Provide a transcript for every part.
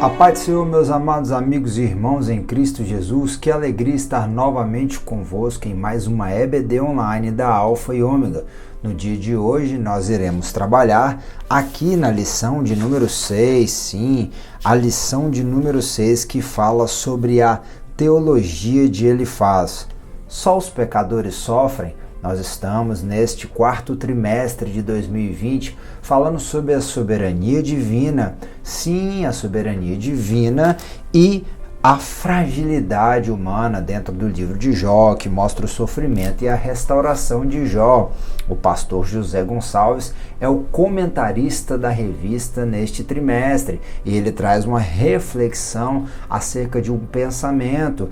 A paz do Senhor, meus amados amigos e irmãos em Cristo Jesus, que alegria estar novamente convosco em mais uma EBD online da Alfa e Ômega. No dia de hoje nós iremos trabalhar aqui na lição de número 6, sim, a lição de número 6 que fala sobre a teologia de Elifaz. Só os pecadores sofrem? Nós estamos neste quarto trimestre de 2020 falando sobre a soberania divina, sim, a soberania divina e a fragilidade humana dentro do livro de Jó, que mostra o sofrimento e a restauração de Jó. O pastor José Gonçalves é o comentarista da revista neste trimestre e ele traz uma reflexão acerca de um pensamento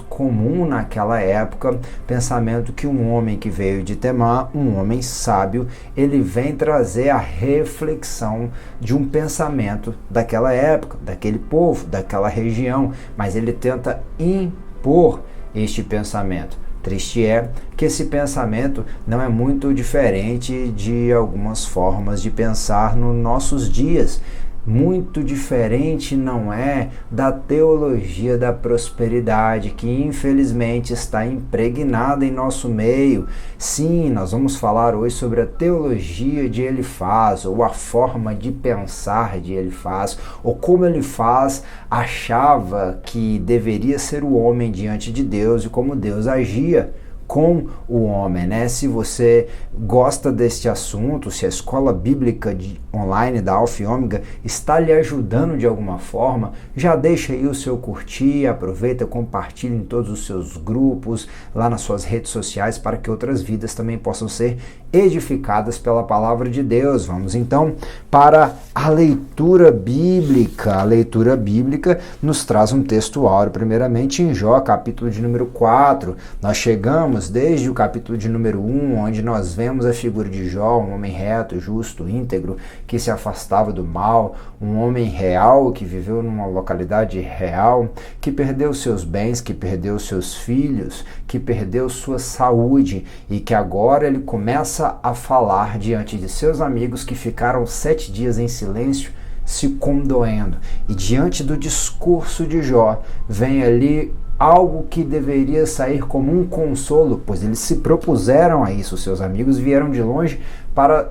comum naquela época, pensamento que um homem que veio de Temã, um homem sábio, ele vem trazer a reflexão de um pensamento daquela época, daquele povo, daquela região, mas ele tenta impor este pensamento. Triste é que esse pensamento não é muito diferente de algumas formas de pensar nos nossos dias. Muito diferente não é da teologia da prosperidade, que infelizmente está impregnada em nosso meio. Sim, nós vamos falar hoje sobre a teologia de Elifaz, ou a forma de pensar de Elifaz, ou como Elifaz achava que deveria ser o homem diante de Deus e como Deus agia com o homem, né? Se você gosta deste assunto, se a escola bíblica online da Alfa e Ômega está lhe ajudando de alguma forma, já deixa aí o seu curtir, aproveita, compartilha em todos os seus grupos, lá nas suas redes sociais, para que outras vidas também possam ser edificadas pela palavra de Deus. Vamos então para a leitura bíblica. A leitura bíblica nos traz um texto áureo, primeiramente em Jó, capítulo de número 4. Nós chegamos desde o capítulo de número 1, onde nós vemos a figura de Jó, um homem reto, justo, íntegro, que se afastava do mal, um homem real, que viveu numa localidade real, que perdeu seus bens, que perdeu seus filhos, que perdeu sua saúde e que agora ele começa a falar diante de seus amigos que ficaram 7 dias em silêncio, se condoendo. E diante do discurso de Jó, vem ali algo que deveria sair como um consolo, pois eles se propuseram a isso, seus amigos vieram de longe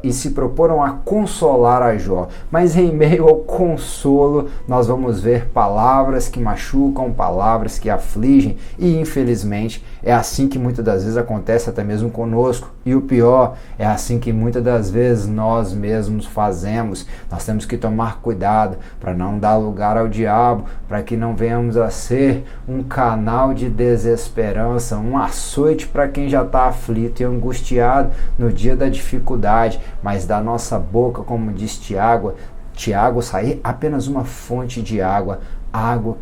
e se proporam a consolar a Jó. Mas em meio ao consolo, nós vamos ver palavras que machucam, palavras que afligem, e infelizmente é assim que muitas das vezes acontece até mesmo conosco. E o pior, é assim que muitas das vezes nós mesmos fazemos. Nós temos que tomar cuidado para não dar lugar ao diabo, para que não venhamos a ser um canal de desesperança, um açoite para quem já está aflito e angustiado no dia da dificuldade. Mas da nossa boca, como diz Tiago, sair apenas uma fonte de água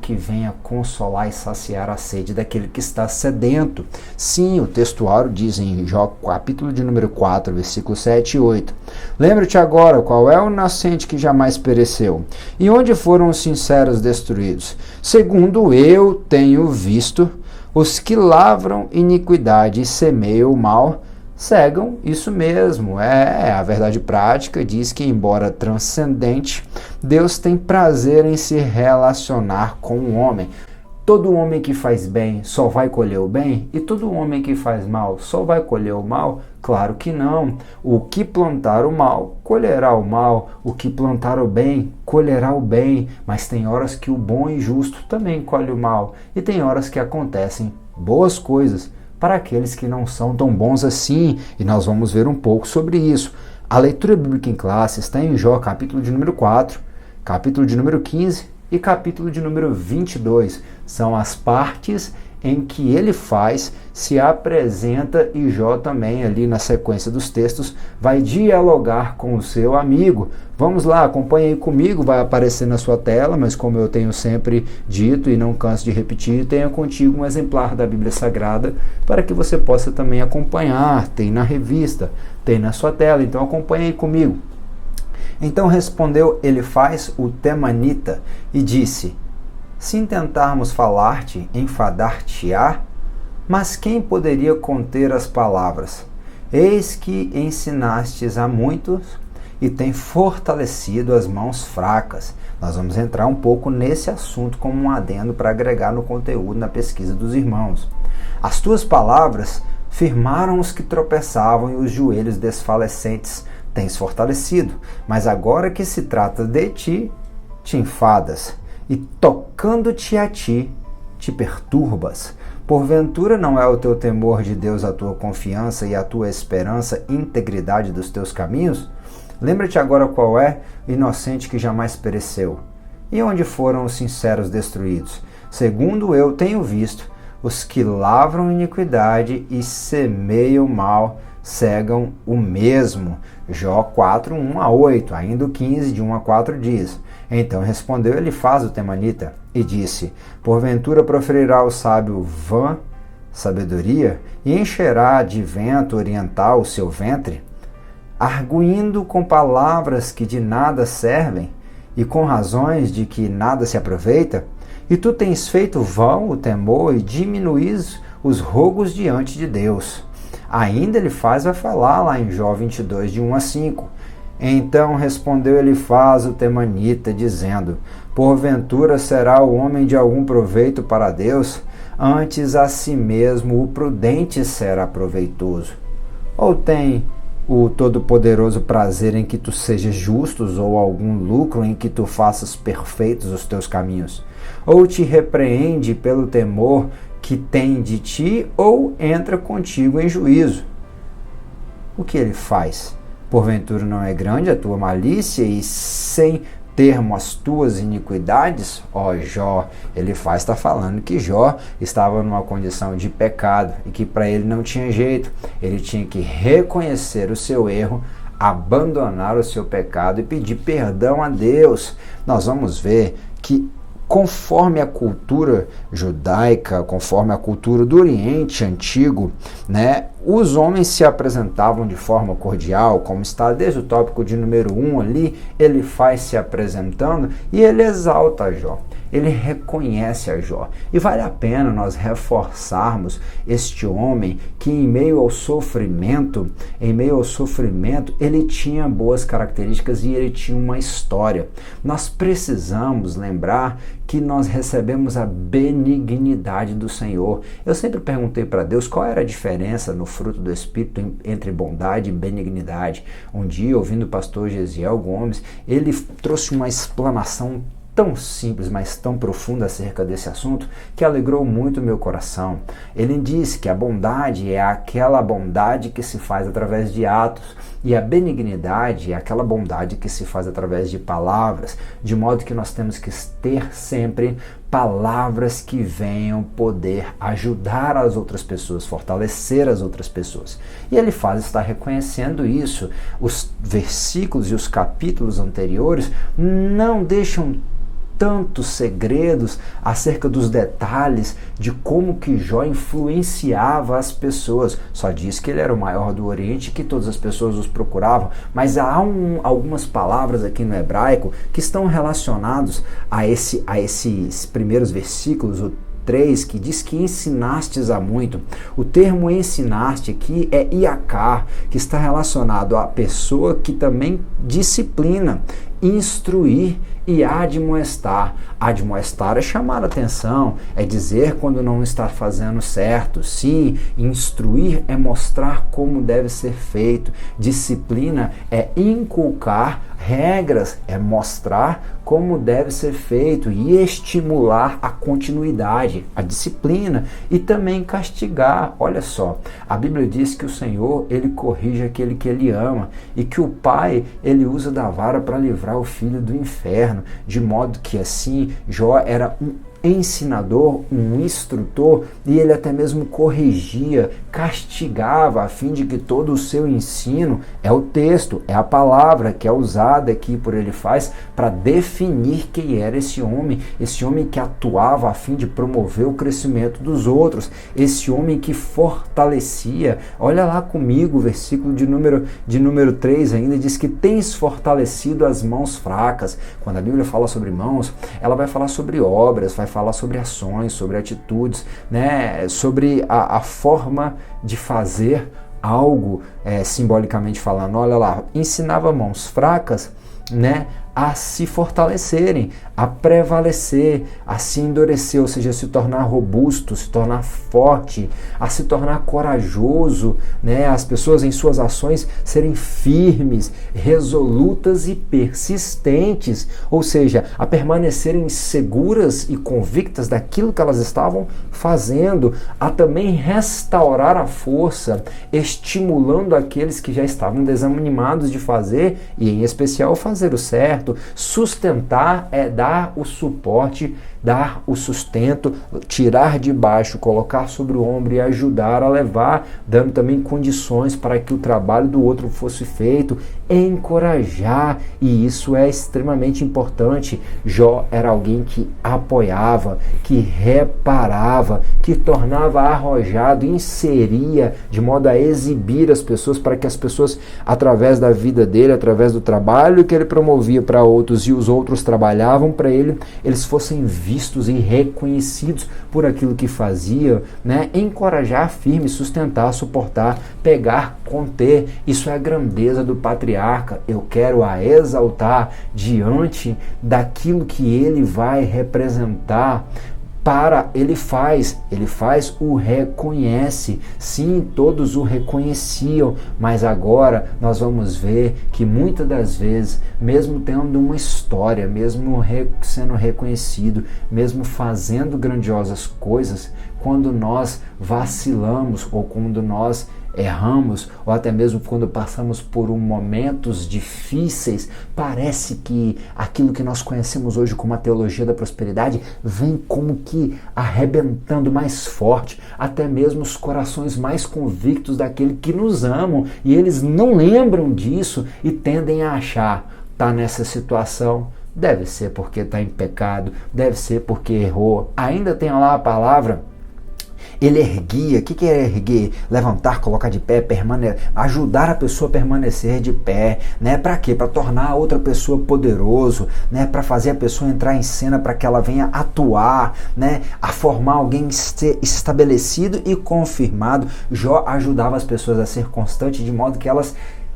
que venha consolar e saciar a sede daquele que está sedento. Sim, o texto áureo diz em Jó, capítulo de número 4, versículos 7 e 8. Lembra-te agora qual é o nascente que jamais pereceu, e onde foram os sinceros destruídos. Segundo eu tenho visto, os que lavram iniquidade e semeiam o mal, cegam isso mesmo. A verdade prática diz que, embora transcendente, Deus tem prazer em se relacionar com o homem. Todo homem que faz bem só vai colher o bem? E todo homem que faz mal só vai colher o mal? Claro que não. O que plantar o mal, colherá o mal. O que plantar o bem, colherá o bem. Mas tem horas que o bom e justo também colhe o mal. E tem horas que acontecem boas coisas para aqueles que não são tão bons assim, e nós vamos ver um pouco sobre isso. A leitura bíblica em classe está em Jó, capítulo de número 4, capítulo de número 15 e capítulo de número 22. São as partes em que Elifaz se apresenta e Jó também, ali na sequência dos textos, vai dialogar com o seu amigo. Vamos lá, acompanhe aí comigo, vai aparecer na sua tela, mas como eu tenho sempre dito e não canso de repetir, tenha contigo um exemplar da Bíblia Sagrada para que você possa também acompanhar. Tem na revista, tem na sua tela, então acompanhe aí comigo. Então respondeu Elifaz o temanita e disse: se intentarmos falar-te, enfadar-te-á, mas quem poderia conter as palavras? Eis que ensinastes a muitos e tem fortalecido as mãos fracas. Nós vamos entrar um pouco nesse assunto como um adendo para agregar no conteúdo, na pesquisa dos irmãos. As tuas palavras firmaram os que tropeçavam e os joelhos desfalecentes tens fortalecido. Mas agora que se trata de ti, te enfadas, e tocando-te a ti, te perturbas. Porventura não é o teu temor de Deus a tua confiança e a tua esperança, integridade dos teus caminhos? Lembra-te agora qual é o inocente que jamais pereceu. E onde foram os sinceros destruídos? Segundo eu tenho visto, os que lavram iniquidade e semeiam mal, cegam o mesmo. Jó 4, 1-8, ainda o 15, de 1-4 diz. Então respondeu Elifaz o temanita e disse: porventura proferirá o sábio vã sabedoria e encherá de vento oriental o seu ventre? Arguindo com palavras que de nada servem e com razões de que nada se aproveita? E tu tens feito vão o temor e diminuís os rogos diante de Deus. Ainda Elifaz vai falar lá em Jó 22, de 1-5. Então respondeu Elifaz o temanita, dizendo: porventura será o homem de algum proveito para Deus? Antes a si mesmo o prudente será proveitoso. Ou tem o Todo-Poderoso prazer em que tu sejas justos, ou algum lucro em que tu faças perfeitos os teus caminhos? Ou te repreende pelo temor que tem de ti, ou entra contigo em juízo? O que ele faz? Porventura não é grande a tua malícia e sem termo as tuas iniquidades? Ó Jó, Elifaz está falando que Jó estava numa condição de pecado e que para ele não tinha jeito. Ele tinha que reconhecer o seu erro, abandonar o seu pecado e pedir perdão a Deus. Nós vamos ver que conforme a cultura judaica, conforme a cultura do Oriente Antigo, os homens se apresentavam de forma cordial, como está desde o tópico de número 1 ali, ele faz se apresentando e ele exalta Jó. Ele reconhece a Jó. E vale a pena nós reforçarmos este homem que em meio ao sofrimento, ele tinha boas características e ele tinha uma história. Nós precisamos lembrar que nós recebemos a benignidade do Senhor. Eu sempre perguntei para Deus qual era a diferença no fruto do Espírito entre bondade e benignidade. Um dia, ouvindo o pastor Gesiel Gomes, ele trouxe uma explanação tão simples, mas tão profunda acerca desse assunto, que alegrou muito o meu coração. Ele disse que a bondade é aquela bondade que se faz através de atos, e a benignidade é aquela bondade que se faz através de palavras, de modo que nós temos que ter sempre palavras que venham poder ajudar as outras pessoas, fortalecer as outras pessoas. E ele está reconhecendo isso. Os versículos e os capítulos anteriores não deixam tantos segredos acerca dos detalhes de como que Jó influenciava as pessoas. Só diz que ele era o maior do Oriente, que todas as pessoas os procuravam, mas há algumas palavras aqui no hebraico que estão relacionados a esses primeiros versículos, o 3, que diz que ensinastes a muito. O termo ensinaste aqui é iacá, que está relacionado à pessoa que também disciplina, instruir e admoestar. Admoestar é chamar a atenção, é dizer quando não está fazendo certo. Sim, instruir é mostrar como deve ser feito. Disciplina é inculcar regras, é mostrar como deve ser feito e estimular a continuidade, a disciplina e também castigar. Olha só, a Bíblia diz que o Senhor, ele corrige aquele que ele ama e que o pai, ele usa da vara para livrar o filho do inferno, de modo que assim Jó era um ensinador, um instrutor, e ele até mesmo corrigia, castigava, a fim de que todo o seu ensino é o texto, é a palavra que é usada aqui por Elifaz para definir quem era esse homem que atuava a fim de promover o crescimento dos outros, esse homem que fortalecia. Olha lá comigo o versículo de número 3 ainda, diz que tens fortalecido as mãos fracas. Quando a Bíblia fala sobre mãos, ela vai falar sobre obras, vai falar sobre ações, sobre atitudes, sobre a forma de fazer algo, simbolicamente falando, olha lá, ensinava mãos fracas, né, a se fortalecerem, a prevalecer, a se endurecer, ou seja, se tornar robusto, se tornar forte, a se tornar corajoso, né? As pessoas em suas ações serem firmes, resolutas e persistentes, ou seja, a permanecerem seguras e convictas daquilo que elas estavam fazendo, a também restaurar a força, estimulando aqueles que já estavam desanimados de fazer, e em especial fazer o certo. Sustentar é dar o suporte, dar o sustento, tirar de baixo, colocar sobre o ombro e ajudar a levar, dando também condições para que o trabalho do outro fosse feito, encorajar, e isso é extremamente importante. Jó era alguém que apoiava, que reparava, que tornava arrojado, inseria de modo a exibir as pessoas, para que as pessoas, através da vida dele, através do trabalho que ele promovia para outros e os outros trabalhavam para ele, eles fossem vistos e reconhecidos por aquilo que fazia, né? Encorajar, firme, sustentar, suportar, pegar, conter. Isso é a grandeza do patriarca. Eu quero a exaltar diante daquilo que ele vai representar. Ele faz, o reconhece. Sim, todos o reconheciam, mas agora nós vamos ver que muitas das vezes, mesmo tendo uma história, mesmo sendo reconhecido, mesmo fazendo grandiosas coisas, quando nós vacilamos ou quando nós erramos, ou até mesmo quando passamos por momentos difíceis, parece que aquilo que nós conhecemos hoje como a teologia da prosperidade vem como que arrebentando mais forte, até mesmo os corações mais convictos daquele que nos amam, e eles não lembram disso e tendem a achar, tá nessa situação, deve ser porque está em pecado, deve ser porque errou. Ainda tem lá a palavra, ele erguia. O que é erguer? Levantar, colocar de pé, ajudar a pessoa a permanecer de pé, né? Para quê? Para tornar a outra pessoa poderoso, né? Para fazer a pessoa entrar em cena, para que ela venha atuar, né? A formar alguém estabelecido e confirmado. Jó ajudava as pessoas a ser constantes, de modo que elas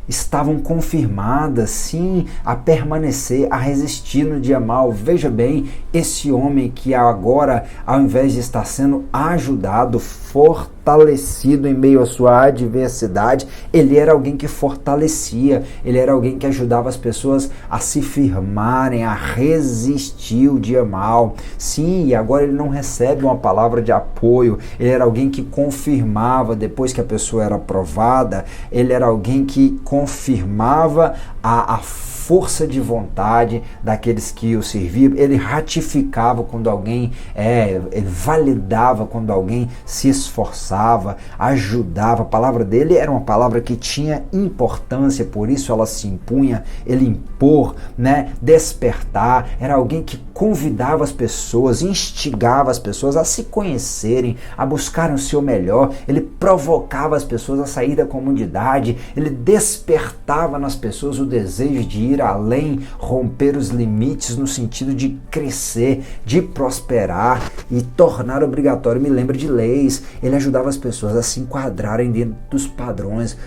estavam confirmadas, sim, a permanecer, a resistir no dia mau. Veja bem, esse homem que agora, ao invés de estar sendo ajudado, fortalecido em meio à sua adversidade, ele era alguém que fortalecia, ele era alguém que ajudava as pessoas a se firmarem, a resistir o dia mau. Sim, e agora ele não recebe uma palavra de apoio, ele era alguém que confirmava depois que a pessoa era aprovada, ele era alguém que confirmava a força de vontade daqueles que o serviam, ele ratificava quando alguém, ele validava quando alguém se esforçava, ajudava. A palavra dele era uma palavra que tinha importância, por isso ela se impunha, ele impor, né, despertar. Era alguém que convidava as pessoas, instigava as pessoas a se conhecerem, a buscarem o seu melhor. Ele provocava as pessoas a sair da comunidade, ele despertava nas pessoas o desejo de ir além, romper os limites no sentido de crescer, de prosperar e tornar obrigatório. Me lembra de leis. Ele ajudava as pessoas a se enquadrarem dentro dos padrões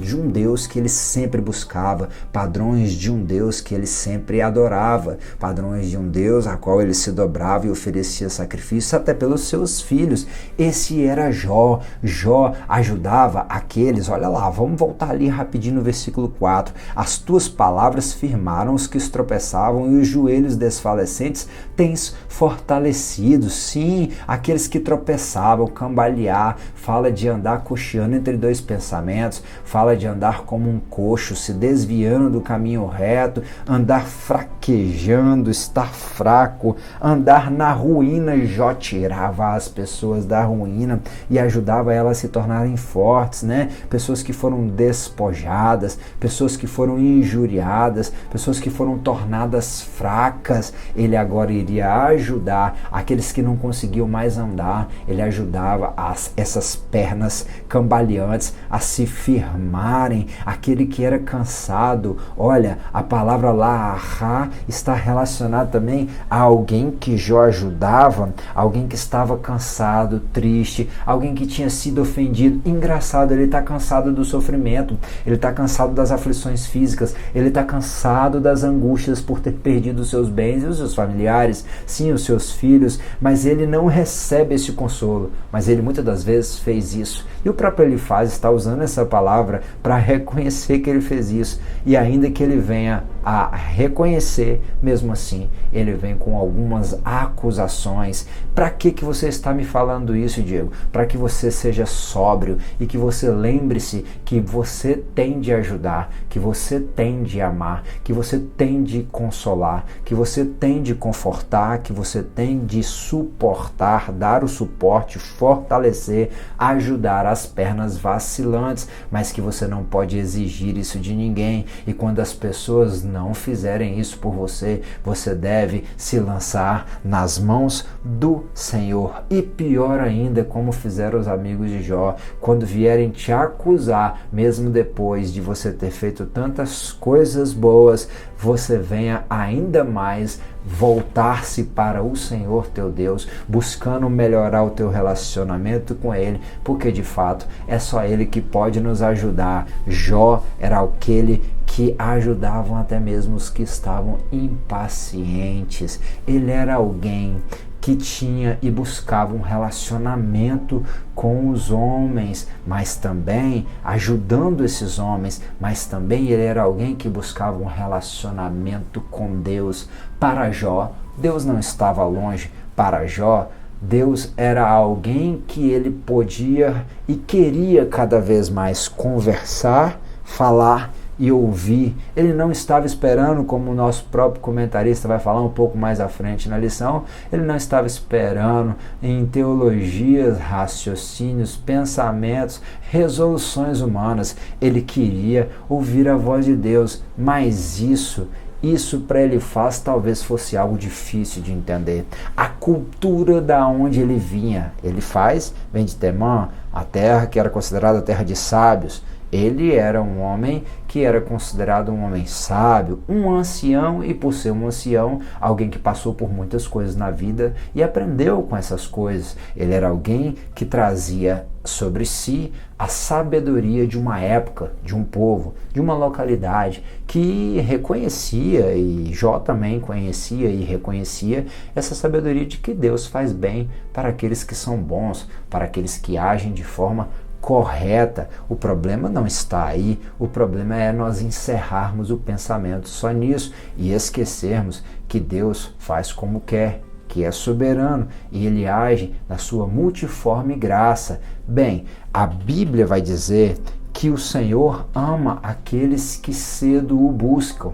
de um Deus que ele sempre buscava, padrões de um Deus que ele sempre adorava, padrões de um Deus a qual ele se dobrava e oferecia sacrifício até pelos seus filhos. Esse era Jó. Jó ajudava aqueles, olha lá, vamos voltar ali rapidinho no versículo 4. As tuas palavras firmaram os que tropeçavam e os joelhos desfalecentes tens fortalecido. Sim, aqueles que tropeçavam, cambalear, fala de andar cocheando entre dois pensamentos, fala de andar como um coxo, se desviando do caminho reto, andar fraquejando, estar fraco, andar na ruína. Jó tirava as pessoas da ruína e ajudava elas a se tornarem fortes, né? Pessoas que foram despojadas, pessoas que foram injuriadas, pessoas que foram tornadas fracas. Ele agora iria ajudar aqueles que não conseguiam mais andar. Ele ajudava essas pernas cambaleantes a se firmarem. Aquele que era cansado, olha, a palavra lahá está relacionado também a alguém que Jó ajudava, alguém que estava cansado, triste, alguém que tinha sido ofendido. Engraçado, ele está cansado do sofrimento, ele está cansado das aflições físicas, ele está cansado das angústias por ter perdido os seus bens e os seus familiares, sim, os seus filhos, mas ele não recebe esse consolo, mas ele muitas das vezes fez isso. E o próprio Elifaz está usando essa palavra para reconhecer que ele fez isso, e ainda que ele venha a reconhecer, mesmo assim, ele vem com algumas acusações. Para que você está me falando isso, Diego? Para que você seja sóbrio e que você lembre-se que você tem de ajudar, que você tem de amar, que você tem de consolar, que você tem de confortar, que você tem de suportar, dar o suporte, fortalecer, ajudar as pernas vacilantes, mas que você não pode exigir isso de ninguém. E quando as pessoas não fizerem isso por você, você deve se lançar nas mãos do Senhor. E pior ainda, como fizeram os amigos de Jó, quando vierem te acusar, mesmo depois de você ter feito tantas coisas boas, você venha ainda mais voltar-se para o Senhor teu Deus, buscando melhorar o teu relacionamento com Ele, porque de fato é só Ele que pode nos ajudar. Jó era aquele que ajudavam até mesmo os que estavam impacientes. Ele era alguém que tinha e buscava um relacionamento com os homens, mas também ajudando esses homens, mas também ele era alguém que buscava um relacionamento com Deus. Para Jó, Deus não estava longe. Para Jó, Deus era alguém que ele podia e queria cada vez mais conversar, falar e ouvir. Ele não estava esperando, como o nosso próprio comentarista vai falar um pouco mais à frente na lição, ele não estava esperando em teologias, raciocínios, pensamentos, resoluções humanas. Ele queria ouvir a voz de Deus, mas isso para Elifaz talvez fosse algo difícil de entender. A cultura da onde ele vinha. Elifaz vem de Temã, a terra que era considerada a terra de sábios. Ele era um homem que era considerado um homem sábio, um ancião, e por ser um ancião, alguém que passou por muitas coisas na vida e aprendeu com essas coisas. Ele era alguém que trazia sobre si a sabedoria de uma época, de um povo, de uma localidade, que reconhecia, e Jó também conhecia e reconhecia essa sabedoria de que Deus faz bem para aqueles que são bons, para aqueles que agem de forma correta. O problema não está aí, o problema é nós encerrarmos o pensamento só nisso e esquecermos que Deus faz como quer, que é soberano e ele age na sua multiforme graça. Bem, a Bíblia vai dizer que o Senhor ama aqueles que cedo o buscam,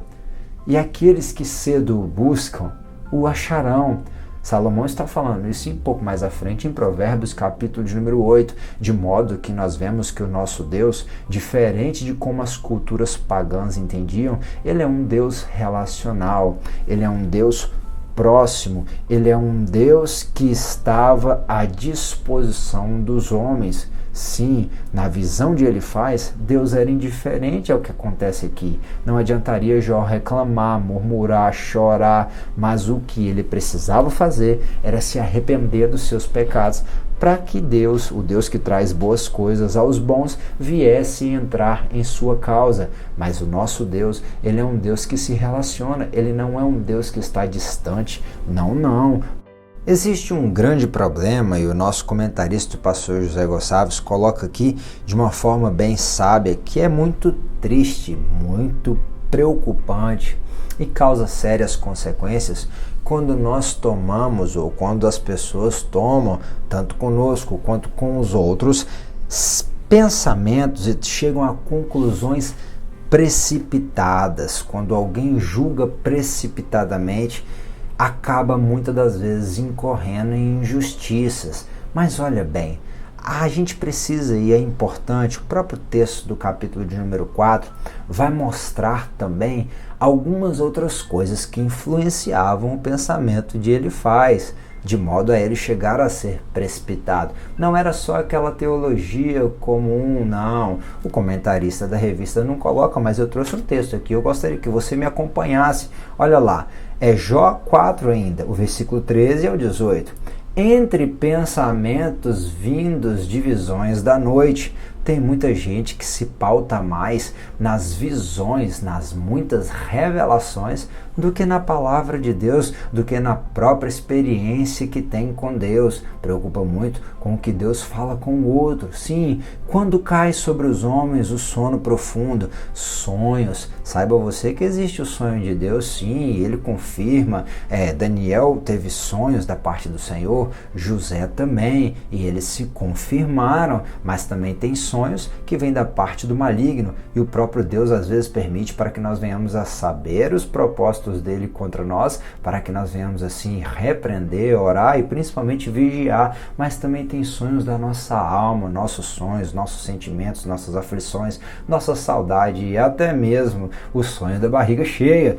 e aqueles que cedo o buscam o acharão. Salomão está falando isso um pouco mais à frente em Provérbios, capítulo de número 8, de modo que nós vemos que o nosso Deus, diferente de como as culturas pagãs entendiam, ele é um Deus relacional, ele é um Deus próximo, ele é um Deus que estava à disposição dos homens. Sim, na visão de Elifaz, Deus era indiferente ao que acontece aqui. Não adiantaria Jó reclamar, murmurar, chorar, mas o que ele precisava fazer era se arrepender dos seus pecados, para que Deus, o Deus que traz boas coisas aos bons, viesse entrar em sua causa. Mas o nosso Deus, ele é um Deus que se relaciona, ele não é um Deus que está distante. Não. Existe um grande problema, e o nosso comentarista, o pastor José Gonçalves, coloca aqui de uma forma bem sábia, que é muito triste, muito preocupante e causa sérias consequências quando nós tomamos, ou quando as pessoas tomam, tanto conosco quanto com os outros, pensamentos e chegam a conclusões precipitadas. Quando alguém julga precipitadamente, acaba muitas das vezes incorrendo em injustiças. Mas olha bem, a gente precisa, e é importante, o próprio texto do capítulo de número 4 vai mostrar também algumas outras coisas que influenciavam o pensamento de Elifaz, de modo a ele chegar a ser precipitado. Não era só aquela teologia comum, não. O comentarista da revista não coloca, mas eu trouxe um texto aqui, eu gostaria que você me acompanhasse. Olha lá, é Jó 4 ainda, o versículo 13 ao 18. Entre pensamentos vindos de visões da noite, tem muita gente que se pauta mais nas visões, nas muitas revelações, do que na palavra de Deus, do que na própria experiência que tem com Deus. Preocupa muito com o que Deus fala com o outro. Sim, quando cai sobre os homens o sono profundo, sonhos. Saiba você que existe o sonho de Deus, sim, ele confirma. Daniel teve sonhos da parte do Senhor, José também, e eles se confirmaram, mas também tem sonhos que vêm da parte do maligno, e o próprio Deus às vezes permite para que nós venhamos a saber os propósitos dele contra nós, para que nós venhamos assim repreender, orar e principalmente vigiar. Mas também tem sonhos da nossa alma, nossos sonhos, nossos sentimentos, nossas aflições, nossa saudade e até mesmo o sonho da barriga cheia.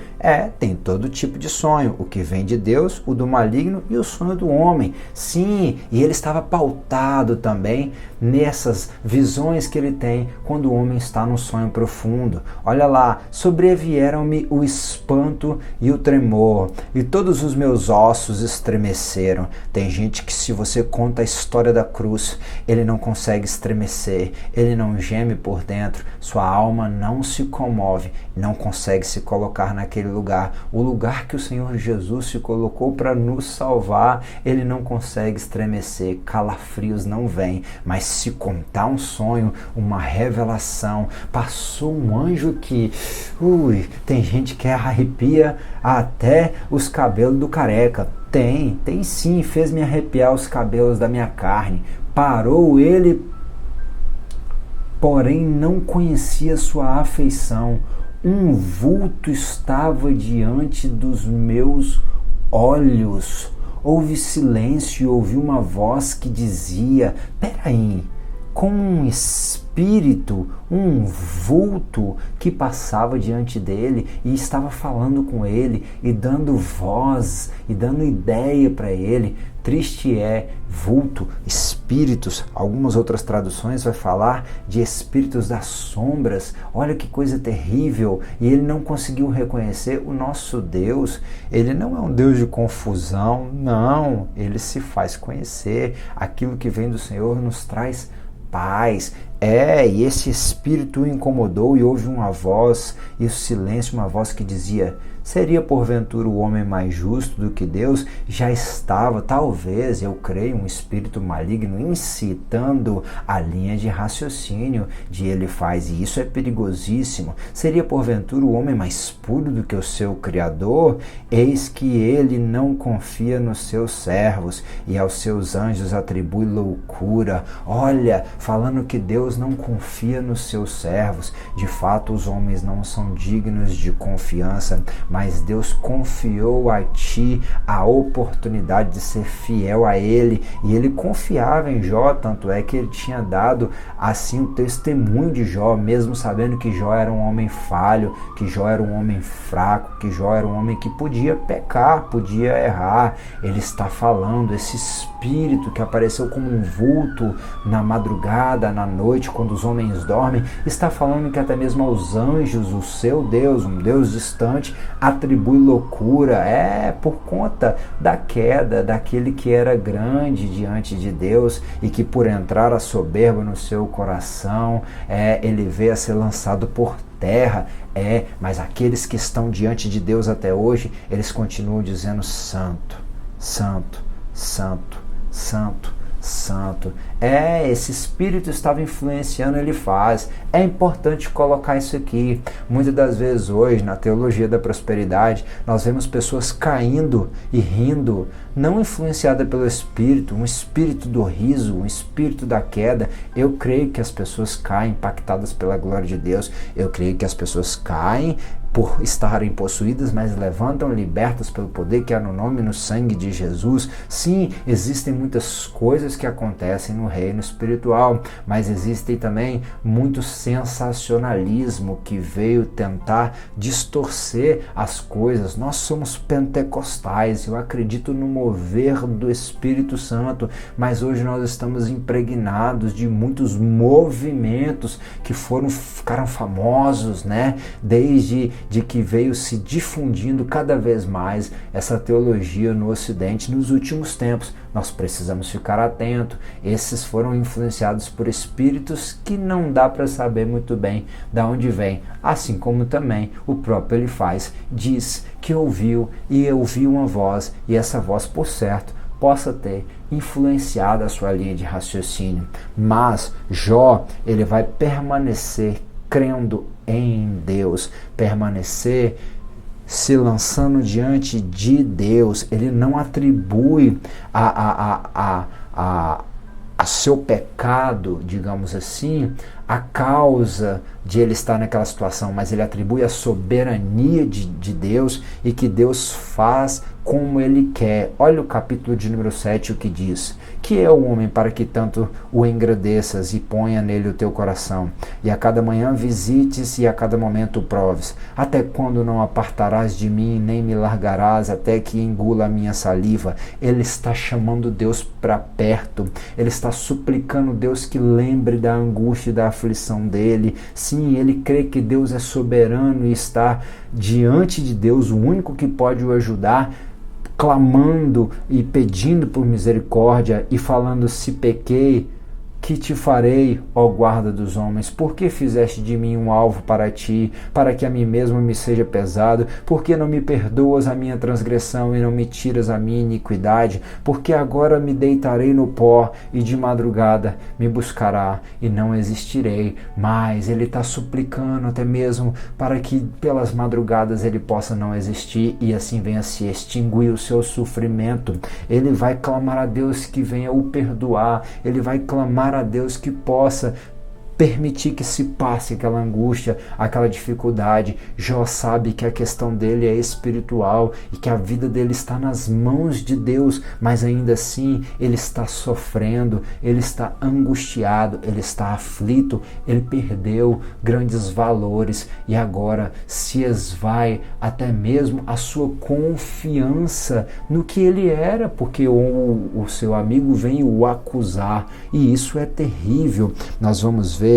Tem todo tipo de sonho, o que vem de Deus, o do maligno e o sonho do homem. Sim, e ele estava pautado também nessas visões que ele tem quando o homem está num sonho profundo. Olha lá, sobrevieram-me o espanto e o tremor, e todos os meus ossos estremeceram. Tem gente que, se você conta a história da cruz, ele não consegue estremecer, ele não geme por dentro, sua alma não se comove, não consegue se colocar naquele lugar, o lugar que o Senhor Jesus se colocou para nos salvar. Ele não consegue estremecer, calafrios não vêm, mas se contar um sonho, uma revelação, passou um anjo que, tem gente que arrepia até os cabelos do careca. Tem sim, fez-me arrepiar os cabelos da minha carne. Parou ele, porém não conhecia sua afeição. Um vulto estava diante dos meus olhos. Houve silêncio e ouvi uma voz que dizia: peraí, como um espírito, um vulto que passava diante dele e estava falando com ele e dando voz e dando ideia para ele. Triste é vulto, espíritos. Algumas outras traduções vai falar de espíritos das sombras. Olha que coisa terrível. E ele não conseguiu reconhecer o nosso Deus. Ele não é um Deus de confusão, não. Ele se faz conhecer. Aquilo que vem do Senhor nos traz paz. E esse espírito o incomodou e houve uma voz, e o silêncio, uma voz que dizia: seria porventura o homem mais justo do que Deus? Já estava, talvez, eu creio, um espírito maligno incitando a linha de raciocínio de ele faz, e isso é perigosíssimo. Seria porventura o homem mais puro do que o seu Criador? Eis que ele não confia nos seus servos e aos seus anjos atribui loucura. Olha, falando que Deus não confia nos seus servos. De fato, os homens não são dignos de confiança, mas Deus confiou a ti a oportunidade de ser fiel a Ele, e Ele confiava em Jó, tanto é que Ele tinha dado assim o testemunho de Jó, mesmo sabendo que Jó era um homem falho, que Jó era um homem fraco, que Jó era um homem que podia pecar, podia errar. Ele está falando, esse espírito que apareceu como um vulto na madrugada, na noite, quando os homens dormem, está falando que até mesmo aos anjos, o seu Deus, um Deus distante, atribui loucura. Por conta da queda daquele que era grande diante de Deus e que, por entrar a soberba no seu coração, ele veio a ser lançado por terra. Mas aqueles que estão diante de Deus até hoje, eles continuam dizendo: santo, santo, santo, santo, santo. Esse espírito estava influenciando, ele faz. É importante colocar isso aqui. Muitas das vezes hoje, na teologia da prosperidade, nós vemos pessoas caindo e rindo, não influenciada pelo espírito, um espírito do riso, um espírito da queda. Eu creio que as pessoas caem impactadas pela glória de Deus. Eu creio que as pessoas caem por estarem possuídas, mas levantam libertas pelo poder que há no nome e no sangue de Jesus. Sim, existem muitas coisas que acontecem no reino espiritual, mas existem também muito sensacionalismo que veio tentar distorcer as coisas. Nós somos pentecostais, eu acredito no mover do Espírito Santo, mas hoje nós estamos impregnados de muitos movimentos que ficaram famosos, né? Desde que veio se difundindo cada vez mais essa teologia no Ocidente nos últimos tempos. Nós precisamos ficar atentos. Esses foram influenciados por espíritos que não dá para saber muito bem de onde vem, assim como também o próprio Elifaz diz que ouviu uma voz, e essa voz, por certo, possa ter influenciado a sua linha de raciocínio. Mas Jó, ele vai permanecer crendo em Deus, permanecer se lançando diante de Deus. Ele não atribui a seu pecado, digamos assim, a causa de ele estar naquela situação, mas ele atribui a soberania de Deus, e que Deus faz como ele quer. Olha o capítulo de número 7, o que diz: que é o homem para que tanto o engrandeças e ponha nele o teu coração, e a cada manhã visites e a cada momento o proves? Até quando não apartarás de mim, nem me largarás até que engula a minha saliva? Ele está chamando Deus para perto, ele está suplicando Deus que lembre da angústia e da aflição dele. Sim, ele crê que Deus é soberano e está diante de Deus, o único que pode o ajudar, clamando e pedindo por misericórdia e falando: se pequei, que te farei, ó guarda dos homens? Por que fizeste de mim um alvo para ti, para que a mim mesmo me seja pesado? Por que não me perdoas a minha transgressão e não me tiras a minha iniquidade? Porque agora me deitarei no pó, e de madrugada me buscará e não existirei. Mas ele está suplicando até mesmo para que pelas madrugadas ele possa não existir, e assim venha se extinguir o seu sofrimento. Ele vai clamar a Deus que venha o perdoar, ele vai clamar a Deus que possa permitir que se passe aquela angústia, aquela dificuldade. Jó sabe que a questão dele é espiritual e que a vida dele está nas mãos de Deus, mas ainda assim ele está sofrendo, ele está angustiado, ele está aflito, ele perdeu grandes valores e agora se esvai até mesmo a sua confiança no que ele era, porque o seu amigo vem o acusar, e isso é terrível. Nós vamos ver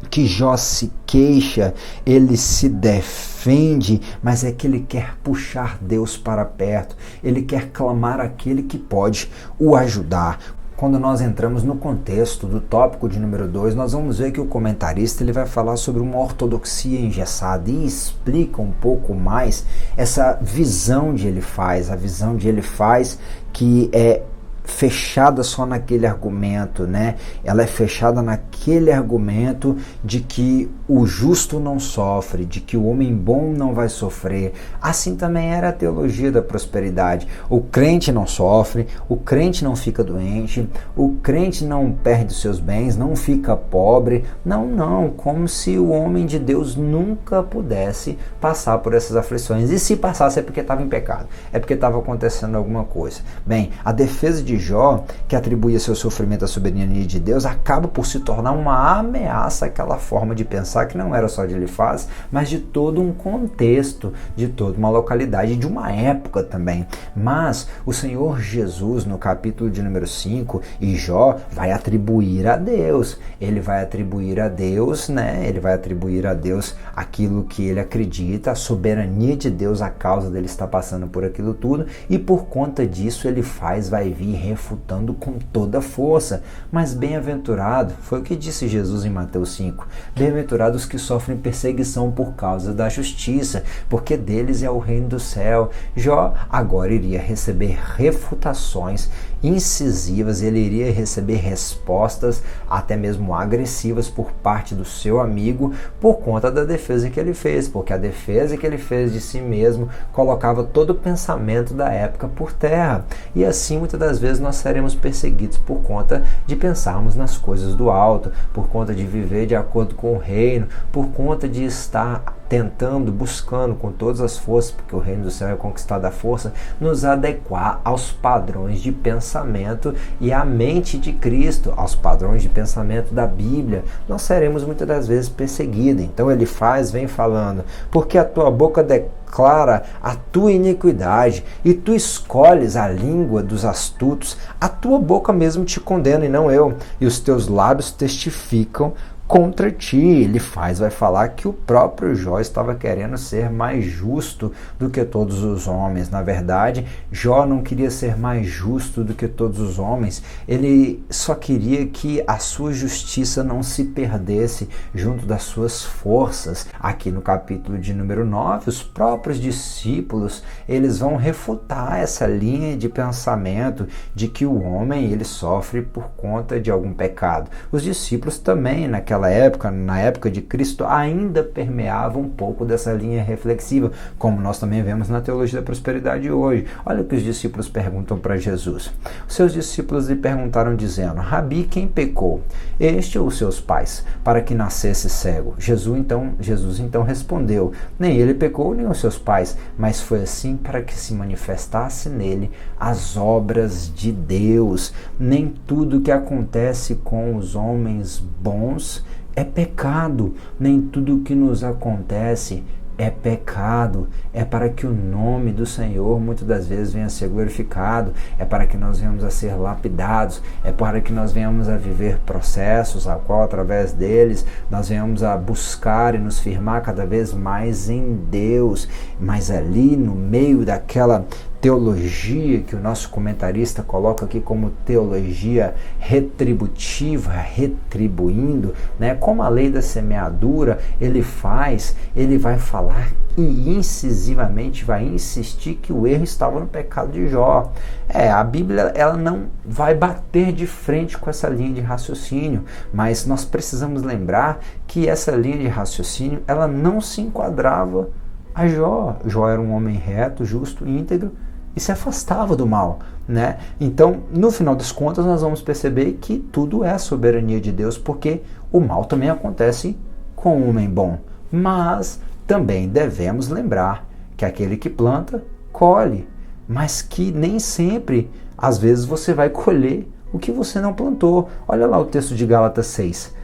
que Jó se queixa, ele se defende, mas é que ele quer puxar Deus para perto, ele quer clamar aquele que pode o ajudar. Quando nós entramos no contexto do tópico de número 2, nós vamos ver que o comentarista ele vai falar sobre uma ortodoxia engessada e explica um pouco mais essa visão de Elifaz, a visão de Elifaz que é fechada só naquele argumento, né? Ela é fechada naquele argumento de que o justo não sofre, de que o homem bom não vai sofrer. Assim também era a teologia da prosperidade. O crente não sofre, o crente não fica doente, o crente não perde os seus bens, não fica pobre. Não, como se o homem de Deus nunca pudesse passar por essas aflições. E se passasse é porque estava em pecado, é porque estava acontecendo alguma coisa. Bem, a defesa de Jó, que atribuía seu sofrimento à soberania de Deus, acaba por se tornar uma ameaça àquela forma de pensar que não era só de Elifaz, mas de todo um contexto, de toda uma localidade, de uma época também. Mas o Senhor Jesus, no capítulo de número 5, e Jó vai atribuir a Deus, ele vai atribuir a Deus, né? Ele vai atribuir a Deus aquilo que ele acredita, a soberania de Deus, a causa dele estar passando por aquilo tudo, e por conta disso Elifaz vai vir refutando com toda a força. Mas bem-aventurado, foi o que disse Jesus em Mateus 5, bem-aventurados que sofrem perseguição por causa da justiça, porque deles é o reino do céu. Jó agora iria receber refutações incisivas, ele iria receber respostas até mesmo agressivas por parte do seu amigo por conta da defesa que ele fez, porque a defesa que ele fez de si mesmo colocava todo o pensamento da época por terra. E assim muitas das vezes vezes nós seremos perseguidos por conta de pensarmos nas coisas do alto, por conta de viver de acordo com o reino, por conta de estar tentando, buscando com todas as forças, porque o reino do céu é conquistado à força, nos adequar aos padrões de pensamento e à mente de Cristo, aos padrões de pensamento da Bíblia. Nós seremos muitas das vezes perseguidos. Então ele vem falando, porque a tua boca declara a tua iniquidade e tu escolhes a língua dos astutos, a tua boca mesmo te condena e não eu, e os teus lábios testificam contra ti. Ele vai falar que o próprio Jó estava querendo ser mais justo do que todos os homens. Na verdade, Jó não queria ser mais justo do que todos os homens, ele só queria que a sua justiça não se perdesse junto das suas forças. Aqui no capítulo de número 9, os próprios discípulos, eles vão refutar essa linha de pensamento de que o homem ele sofre por conta de algum pecado. Os discípulos também, naquela época, na época de Cristo, ainda permeava um pouco dessa linha reflexiva, como nós também vemos na teologia da prosperidade hoje. Olha o que os discípulos perguntam para Jesus. Os seus discípulos lhe perguntaram dizendo: Rabi, quem pecou, este ou os seus pais, para que nascesse cego? Jesus então respondeu: nem ele pecou, nem os seus pais, mas foi assim para que se manifestasse nele as obras de Deus. Nem tudo que acontece com os homens bons é pecado, nem tudo que nos acontece é pecado, é para que o nome do Senhor muitas das vezes venha a ser glorificado, é para que nós venhamos a ser lapidados, é para que nós venhamos a viver processos, a qual através deles nós venhamos a buscar e nos firmar cada vez mais em Deus. Mas ali no meio daquela teologia que o nosso comentarista coloca aqui como teologia retributiva, retribuindo, né? Como a lei da semeadura, ele vai falar e incisivamente vai insistir que o erro estava no pecado de Jó. A Bíblia ela não vai bater de frente com essa linha de raciocínio, mas nós precisamos lembrar que essa linha de raciocínio ela não se enquadrava a Jó. Jó era um homem reto, justo, íntegro, e se afastava do mal, né? Então, no final das contas, nós vamos perceber que tudo é soberania de Deus, porque o mal também acontece com o homem bom. Mas também devemos lembrar que aquele que planta, colhe, mas que nem sempre, às vezes, você vai colher o que você não plantou. Olha lá o texto de Gálatas 6.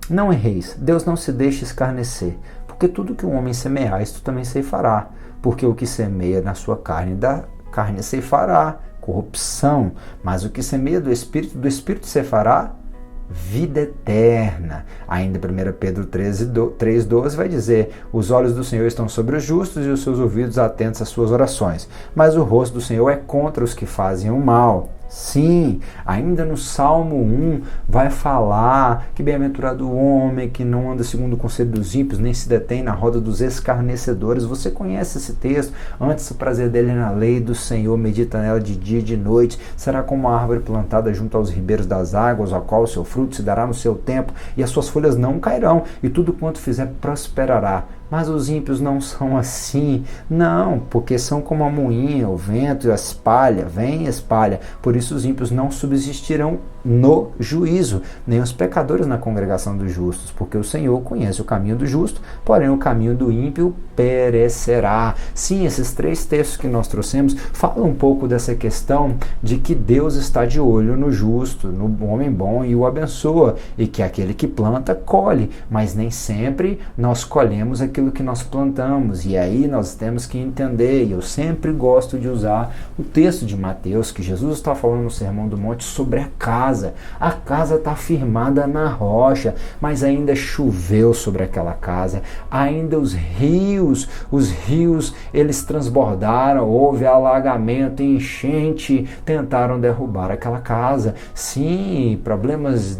Não erreis, Deus não se deixa escarnecer, porque tudo que um homem semear, isto também ceifará, porque o que semeia na sua carne da carne ceifará corrupção, mas o que semeia do Espírito ceifará vida eterna. Ainda 1 Pedro 3,12 vai dizer: os olhos do Senhor estão sobre os justos e os seus ouvidos atentos às suas orações, mas o rosto do Senhor é contra os que fazem o mal. Sim, ainda no Salmo 1 vai falar que bem-aventurado o homem que não anda segundo o conselho dos ímpios, nem se detém na roda dos escarnecedores. Você conhece esse texto? Antes o prazer dele na lei do Senhor, medita nela de dia e de noite. Será como uma árvore plantada junto aos ribeiros das águas, a qual o seu fruto se dará no seu tempo, e as suas folhas não cairão, e tudo quanto fizer prosperará. Mas os ímpios não são assim, não, porque são como a moinha, o vento espalha, vem e espalha. Por isso os ímpios não subsistirão no juízo, nem os pecadores na congregação dos justos, porque o Senhor conhece o caminho do justo, porém o caminho do ímpio perecerá. Sim, esses 3 textos que nós trouxemos falam um pouco dessa questão de que Deus está de olho no justo, no homem bom, e o abençoa, e que aquele que planta, colhe, mas nem sempre nós colhemos aquilo que nós plantamos, e aí nós temos que entender, e eu sempre gosto de usar o texto de Mateus, que Jesus está falando no Sermão do Monte sobre a casa. A casa está firmada na rocha, mas ainda choveu sobre aquela casa, ainda os rios eles transbordaram, houve alagamento, enchente, tentaram derrubar aquela casa. Sim, problemas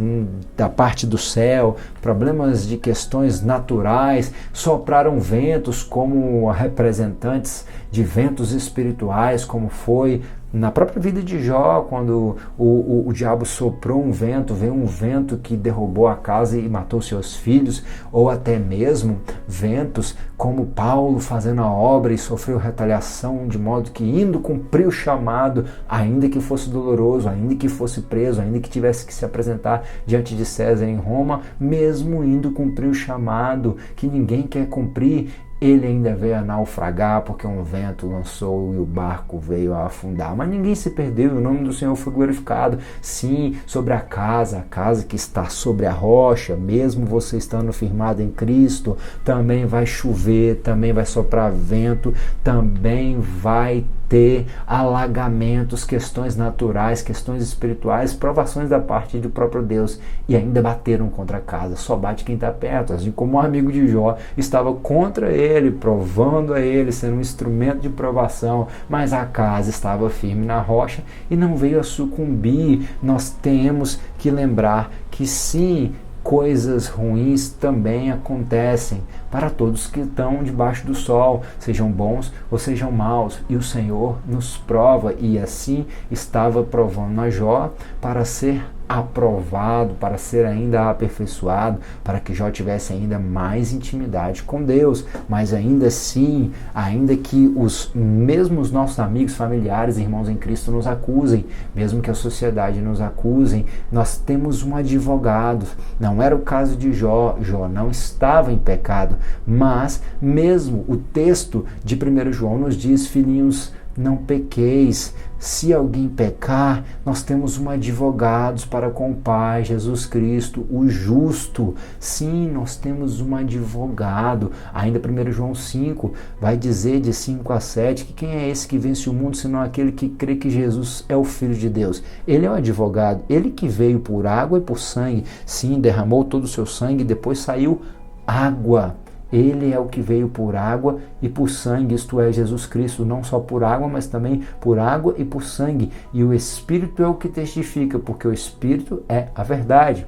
da parte do céu, problemas de questões naturais, sopraram ventos como representantes de ventos espirituais, como foi na própria vida de Jó, quando o diabo soprou um vento, veio um vento que derrubou a casa e matou seus filhos, ou até mesmo ventos como Paulo fazendo a obra e sofreu retaliação, de modo que indo cumprir o chamado, ainda que fosse doloroso, ainda que fosse preso, ainda que tivesse que se apresentar diante de César em Roma, mesmo indo cumprir o chamado que ninguém quer cumprir, ele ainda veio a naufragar porque um vento lançou e o barco veio a afundar. Mas ninguém se perdeu, o nome do Senhor foi glorificado. Sim, sobre a casa que está sobre a rocha, mesmo você estando firmado em Cristo, também vai chover, também vai soprar vento, também vai ter alagamentos, questões naturais, questões espirituais, provações da parte do próprio Deus, e ainda bateram contra a casa. Só bate quem está perto, assim como o amigo de Jó estava contra ele, provando a ele, sendo um instrumento de provação, mas a casa estava firme na rocha e não veio a sucumbir. Nós temos que lembrar que sim, coisas ruins também acontecem para todos que estão debaixo do sol, sejam bons ou sejam maus, e o Senhor nos prova, e assim estava provando a Jó para ser aprovado, para ser ainda aperfeiçoado, para que Jó tivesse ainda mais intimidade com Deus. Mas ainda assim, ainda que os mesmos nossos amigos, familiares, irmãos em Cristo nos acusem, mesmo que a sociedade nos acusem, nós temos um advogado. Não era o caso de Jó, Jó não estava em pecado, mas mesmo o texto de 1 João nos diz: filhinhos, não pequeis. Se alguém pecar, nós temos um advogado para com o Pai, Jesus Cristo, o justo. Sim, nós temos um advogado. Ainda 1 João 5 vai dizer de 5 a 7 que quem é esse que vence o mundo, senão aquele que crê que Jesus é o Filho de Deus. Ele é o advogado, ele que veio por água e por sangue. Sim, derramou todo o seu sangue e depois saiu água. Ele é o que veio por água e por sangue, isto é, Jesus Cristo, não só por água, mas também por água e por sangue. E o Espírito é o que testifica, porque o Espírito é a verdade.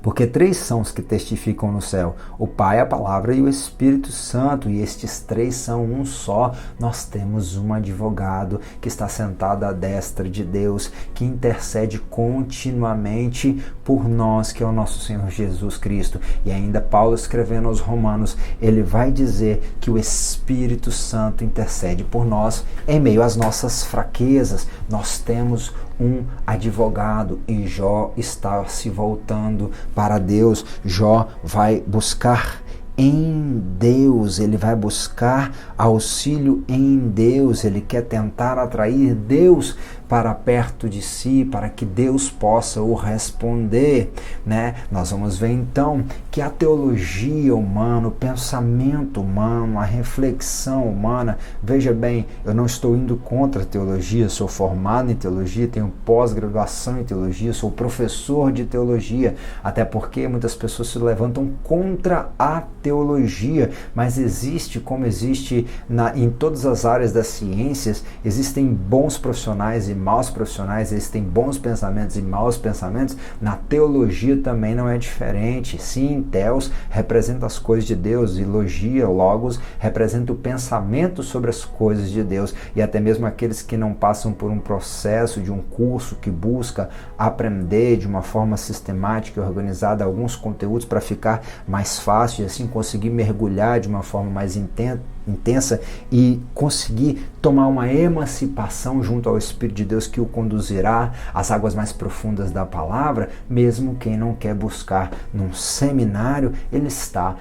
Porque 3 são os que testificam no céu: o Pai, a Palavra e o Espírito Santo, e estes 3 são um só. Nós temos um advogado que está sentado à destra de Deus, que intercede continuamente por nós, que é o nosso Senhor Jesus Cristo. E ainda Paulo, escrevendo aos Romanos, ele vai dizer que o Espírito Santo intercede por nós em meio às nossas fraquezas. Nós temos um advogado, e Jó está se voltando para Deus. Jó vai buscar em Deus, ele vai buscar auxílio em Deus, ele quer tentar atrair Deus para perto de si, para que Deus possa o responder, né? Nós vamos ver então que a teologia humana, o pensamento humano, a reflexão humana, veja bem, eu não estou indo contra a teologia, sou formado em teologia, tenho pós-graduação em teologia, sou professor de teologia, até porque muitas pessoas se levantam contra a teologia, mas existe, como existe em todas as áreas das ciências, existem bons profissionais e maus profissionais, existem bons pensamentos e maus pensamentos. Na teologia também não é diferente. Sim, Theos representa as coisas de Deus, e logia, logos, representa o pensamento sobre as coisas de Deus, e até mesmo aqueles que não passam por um processo de um curso que busca aprender de uma forma sistemática e organizada alguns conteúdos para ficar mais fácil e assim conseguir mergulhar de uma forma mais intensa e conseguir tomar uma emancipação junto ao Espírito de Deus que o conduzirá às águas mais profundas da palavra. Mesmo quem não quer buscar num seminário, ele está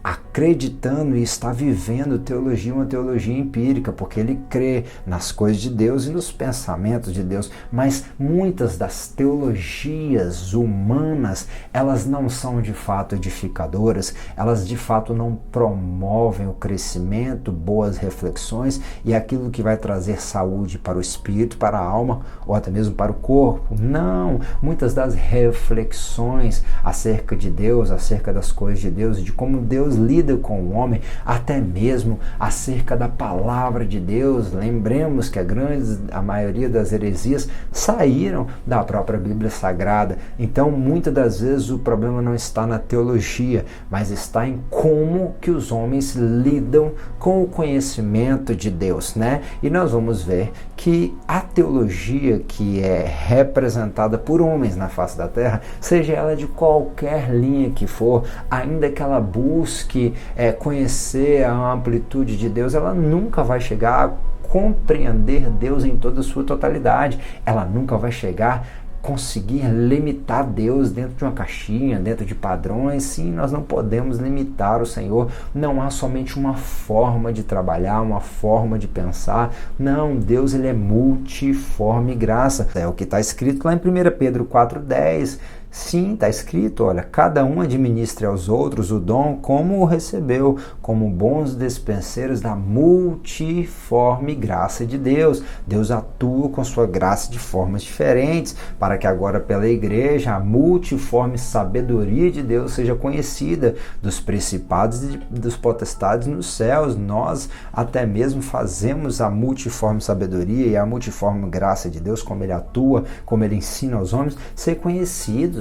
acreditando e está vivendo teologia, uma teologia empírica, porque ele crê nas coisas de Deus e nos pensamentos de Deus. Mas muitas das teologias humanas, elas não são de fato edificadoras, elas de fato não promovem o crescimento, boas reflexões e aquilo que vai trazer saúde para o espírito, para a alma ou até mesmo para o corpo. Não, muitas das reflexões acerca de Deus, acerca das coisas de Deus e de como Deus lida lida com o homem, até mesmo acerca da palavra de Deus. Lembremos que a maioria das heresias saíram da própria Bíblia Sagrada. Então, muitas das vezes o problema não está na teologia, mas está em como que os homens lidam com o conhecimento de Deus, né? E nós vamos ver que a teologia que é representada por homens na face da terra, seja ela de qualquer linha que for, ainda que ela busque conhecer a amplitude de Deus, ela nunca vai chegar a compreender Deus em toda a sua totalidade. Ela nunca vai chegar conseguir limitar Deus dentro de uma caixinha, dentro de padrões. Sim, nós não podemos limitar o Senhor. Não há somente uma forma de trabalhar, uma forma de pensar. Não, Deus ele é multiforme graça. É o que está escrito lá em 1 Pedro 4,10. Sim, está escrito, olha, cada um administre aos outros o dom como o recebeu, como bons despenseiros da multiforme graça de Deus. Deus atua com sua graça de formas diferentes, para que agora pela igreja a multiforme sabedoria de Deus seja conhecida dos principados e dos potestades nos céus. Nós até mesmo fazemos a multiforme sabedoria e a multiforme graça de Deus, como ele atua, como ele ensina aos homens, ser conhecidos.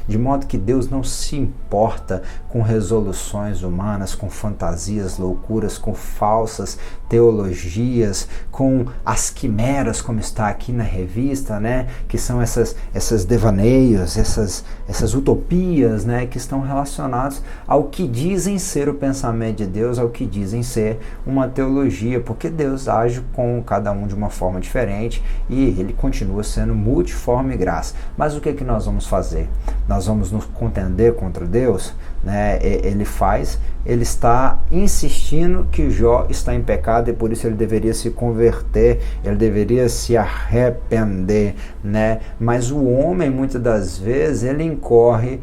De modo que Deus não se importa com resoluções humanas, com fantasias, loucuras, com falsas teologias, com as quimeras, como está aqui na revista, né? Que são essas devaneios, essas utopias, né? Que estão relacionados ao que dizem ser o pensamento de Deus, ao que dizem ser uma teologia, porque Deus age com cada um de uma forma diferente e ele continua sendo multiforme graça. Mas o que nós vamos fazer? Nós vamos nos contender contra Deus, né? Ele está insistindo que Jó está em pecado e por isso ele deveria se converter, ele deveria se arrepender, né? Mas o homem, muitas das vezes, ele incorre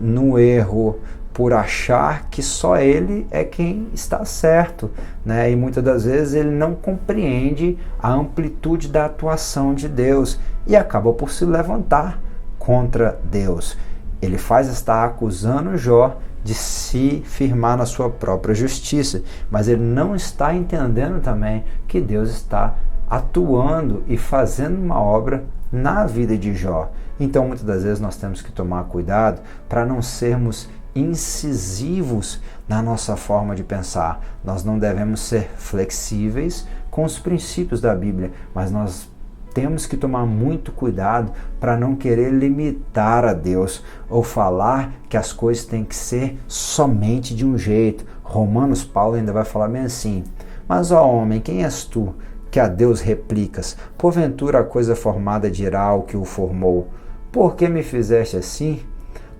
no erro por achar que só ele é quem está certo, né? E muitas das vezes ele não compreende a amplitude da atuação de Deus e acaba por se levantar contra Deus. Ele está acusando Jó de se firmar na sua própria justiça, mas ele não está entendendo também que Deus está atuando e fazendo uma obra na vida de Jó. Então, muitas das vezes nós temos que tomar cuidado para não sermos incisivos na nossa forma de pensar. Nós não devemos ser flexíveis com os princípios da Bíblia, mas nós temos que tomar muito cuidado para não querer limitar a Deus ou falar que as coisas têm que ser somente de um jeito. Romanos, Paulo ainda vai falar bem assim: mas ó homem, quem és tu que a Deus replicas? Porventura a coisa formada dirá ao que o formou: por que me fizeste assim?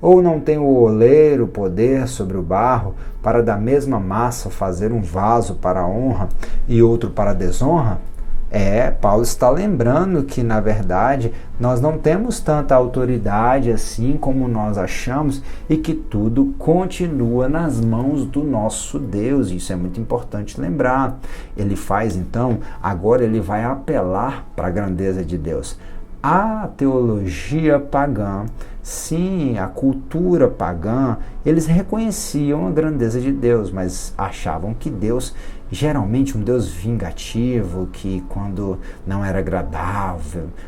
Ou não tem o oleiro poder sobre o barro para da mesma massa fazer um vaso para a honra e outro para a desonra? Paulo está lembrando que, na verdade, nós não temos tanta autoridade assim como nós achamos e que tudo continua nas mãos do nosso Deus. Isso é muito importante lembrar. Ele faz, então, agora ele vai apelar para a grandeza de Deus. A teologia pagã, sim, a cultura pagã, eles reconheciam a grandeza de Deus, mas achavam que Deus, geralmente um Deus vingativo, que quando não era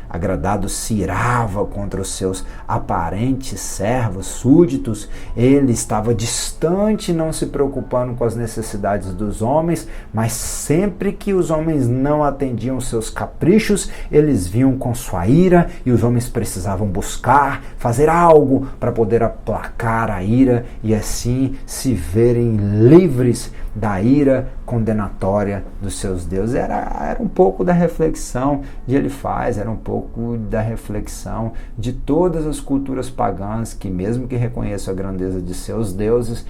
agradado se irava contra os seus aparentes servos, súditos. Ele estava distante, não se preocupando com as necessidades dos homens, mas sempre que os homens não atendiam seus caprichos, eles vinham com sua ira e os homens precisavam buscar, fazer algo para poder aplacar a ira e assim se verem livres da ira condenatória dos seus deuses. Era um pouco da reflexão de Elifaz, era um pouco da reflexão de todas as culturas pagãs que, mesmo que reconheçam a grandeza de seus deuses,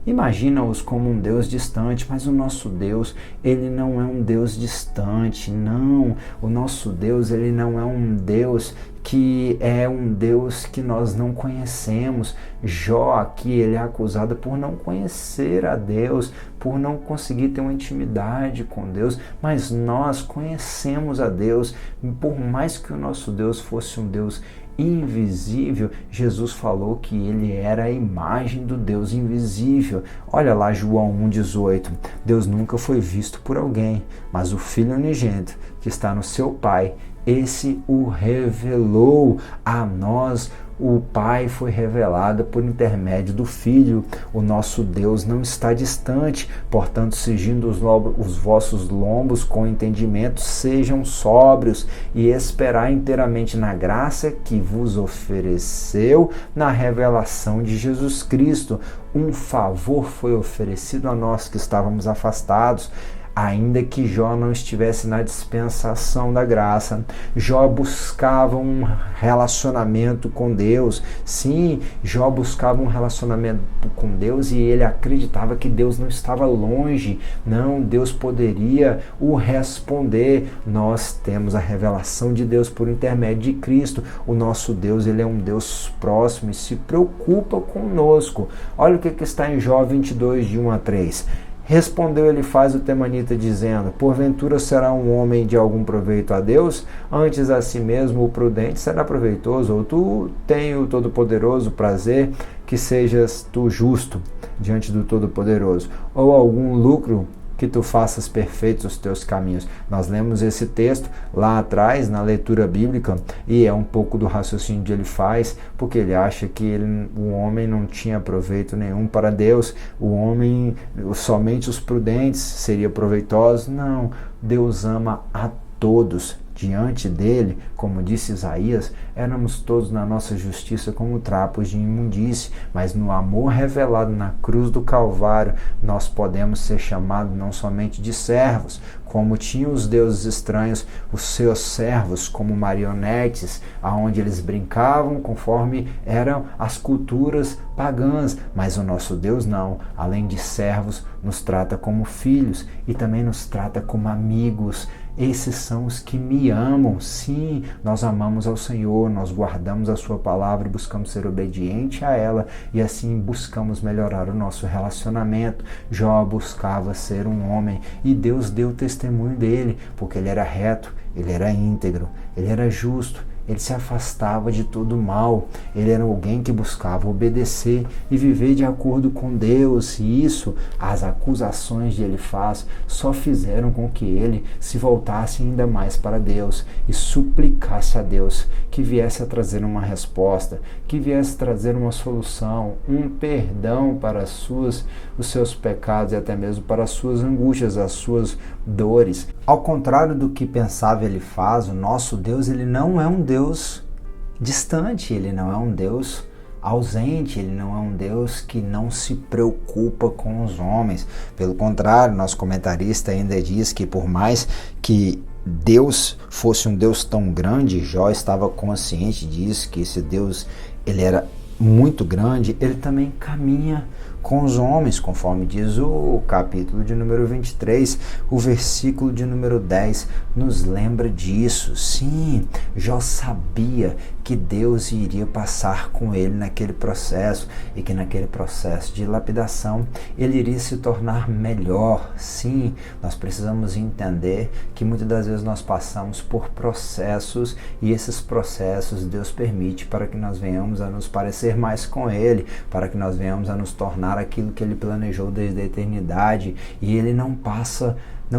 imaginam-os como um Deus distante. Mas o nosso Deus, ele não é um Deus distante, não. O nosso Deus, ele não é um Deus que é um Deus que nós não conhecemos. Jó aqui, ele é acusado por não conhecer a Deus, por não conseguir ter uma intimidade com Deus, mas nós conhecemos a Deus. Por mais que o nosso Deus fosse um Deus invisível, Jesus falou que ele era a imagem do Deus invisível. Olha lá João 1,18. Deus nunca foi visto por alguém, mas o Filho unigênito que está no seu Pai, esse o revelou a nós. O Pai foi revelado por intermédio do Filho. O nosso Deus não está distante, portanto, cingindo os vossos lombos com entendimento, sejam sóbrios e esperai inteiramente na graça que vos ofereceu na revelação de Jesus Cristo. Um favor foi oferecido a nós que estávamos afastados. Ainda que Jó não estivesse na dispensação da graça, Jó buscava um relacionamento com Deus. Sim, Jó buscava um relacionamento com Deus e ele acreditava que Deus não estava longe. Não, Deus poderia o responder. Nós temos a revelação de Deus por intermédio de Cristo. O nosso Deus, ele é um Deus próximo e se preocupa conosco. Olha o que está em Jó 22, de 1 a 3. Respondeu Elifaz o temanita, dizendo: porventura será um homem de algum proveito a Deus? Antes a si mesmo o prudente será proveitoso. Ou tu tem o Todo-Poderoso prazer que sejas tu justo diante do Todo-Poderoso? Ou algum lucro que tu faças perfeitos os teus caminhos? Nós lemos esse texto lá atrás na leitura bíblica e é um pouco do raciocínio que ele faz, porque ele acha que o homem não tinha proveito nenhum para Deus, o homem, somente os prudentes seriam proveitosos. Não, Deus ama a todos. Diante dele, como disse Isaías, éramos todos na nossa justiça como trapos de imundície, mas no amor revelado na cruz do Calvário, nós podemos ser chamados não somente de servos, como tinham os deuses estranhos, os seus servos como marionetes, aonde eles brincavam conforme eram as culturas pagãs, mas o nosso Deus não, além de servos, nos trata como filhos e também nos trata como amigos. Esses são os que me amam. Sim, nós amamos ao Senhor, nós guardamos a sua palavra e buscamos ser obediente a ela e assim buscamos melhorar o nosso relacionamento. Jó buscava ser um homem e Deus deu testemunho dele, porque ele era reto, ele era íntegro, ele era justo. Ele se afastava de todo mal, ele era alguém que buscava obedecer e viver de acordo com Deus, e isso, as acusações de Elifaz só fizeram com que ele se voltasse ainda mais para Deus e suplicasse a Deus que viesse a trazer uma resposta, que viesse a trazer uma solução, um perdão para os seus pecados e até mesmo para as suas angústias, as suas dores. Ao contrário do que pensava Elifaz, o nosso Deus, ele não é um Deus distante, ele não é um Deus ausente, ele não é um Deus que não se preocupa com os homens. Pelo contrário, nosso comentarista ainda diz que por mais que Deus fosse um Deus tão grande, Jó estava consciente disso, que esse Deus, ele era muito grande, ele também caminha com os homens, conforme diz o capítulo de número 23, o versículo de número 10 nos lembra disso. Sim, Jó sabia que Deus iria passar com ele naquele processo e que naquele processo de lapidação ele iria se tornar melhor. Sim, nós precisamos entender que muitas das vezes nós passamos por processos e esses processos Deus permite para que nós venhamos a nos parecer mais com ele, para que nós venhamos a nos tornar aquilo que ele planejou desde a eternidade, e ele não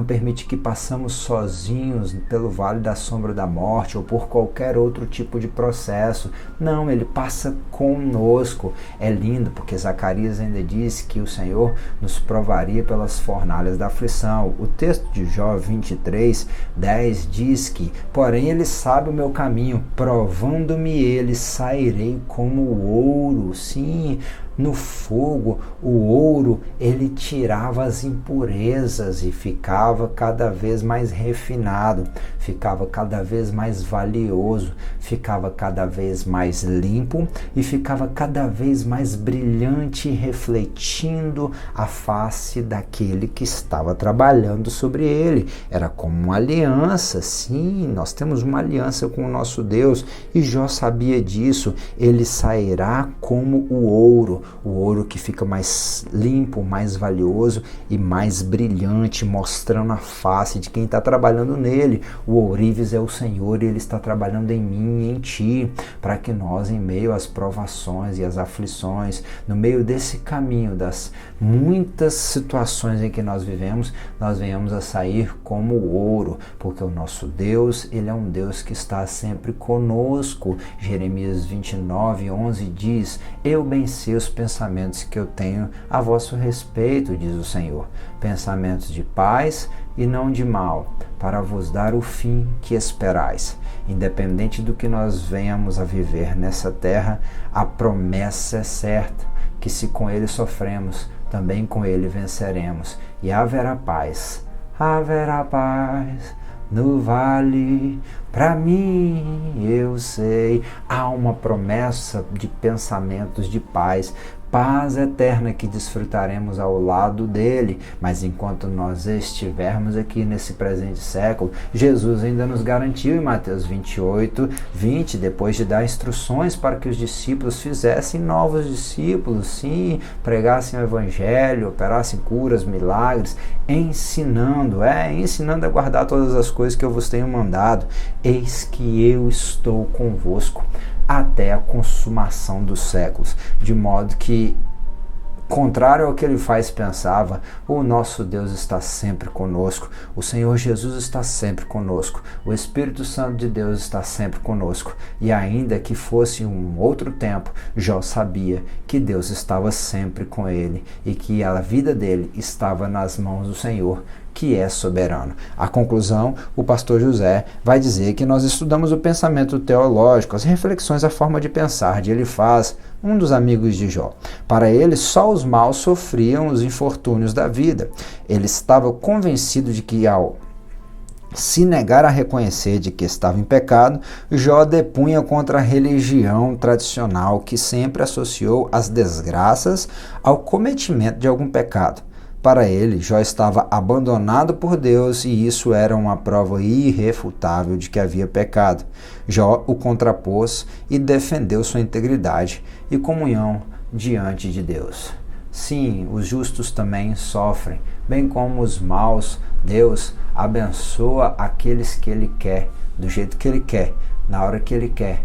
permite que passamos sozinhos pelo vale da sombra da morte ou por qualquer outro tipo de processo. Não, ele passa conosco. É lindo porque Zacarias ainda diz que o Senhor nos provaria pelas fornalhas da aflição. O texto de Jó 23, 10 diz que, porém ele sabe o meu caminho, provando-me ele, sairei como ouro. Sim, no fogo, o ouro, ele tirava as impurezas e ficava cada vez mais refinado, ficava cada vez mais valioso, ficava cada vez mais limpo e ficava cada vez mais brilhante, refletindo a face daquele que estava trabalhando sobre ele. Era como uma aliança. Sim, nós temos uma aliança com o nosso Deus e Jó sabia disso. Ele sairá como o ouro que fica mais limpo, mais valioso e mais brilhante, mostrando a face de quem está trabalhando nele. O ourives é o Senhor e ele está trabalhando em mim e em ti, para que nós, em meio às provações e às aflições, no meio desse caminho, das muitas situações em que nós vivemos, nós venhamos a sair como o ouro, porque o nosso Deus, ele é um Deus que está sempre conosco. Jeremias 29:11 diz: eu bem sei os pensamentos que eu tenho a vosso respeito, diz o Senhor, pensamentos de paz e não de mal, para vos dar o fim que esperais. Independente do que nós venhamos a viver nessa terra, a promessa é certa, que se com ele sofremos, também com ele venceremos, e haverá paz no vale, para mim, eu sei. Há uma promessa de pensamentos de paz eterna que desfrutaremos ao lado dele. Mas enquanto nós estivermos aqui nesse presente século, Jesus ainda nos garantiu em Mateus 28:20, depois de dar instruções para que os discípulos fizessem novos discípulos, sim, pregassem o evangelho, operassem curas, milagres, ensinando a guardar todas as coisas que eu vos tenho mandado. Eis que eu estou convosco até a consumação dos séculos. De modo que, contrário ao que ele faz pensava, o nosso Deus está sempre conosco, o Senhor Jesus está sempre conosco, o Espírito Santo de Deus está sempre conosco. E ainda que fosse um outro tempo, Jó sabia que Deus estava sempre com ele e que a vida dele estava nas mãos do Senhor, que é soberano. A conclusão, o pastor José vai dizer que nós estudamos o pensamento teológico, as reflexões, a forma de pensar de Elifaz, um dos amigos de Jó. Para ele, só os maus sofriam os infortúnios da vida. Ele estava convencido de que, ao se negar a reconhecer de que estava em pecado, Jó depunha contra a religião tradicional que sempre associou as desgraças ao cometimento de algum pecado. Para ele, Jó estava abandonado por Deus e isso era uma prova irrefutável de que havia pecado. Jó o contrapôs e defendeu sua integridade e comunhão diante de Deus. Sim, os justos também sofrem, bem como os maus. Deus abençoa aqueles que Ele quer, do jeito que Ele quer, na hora que Ele quer.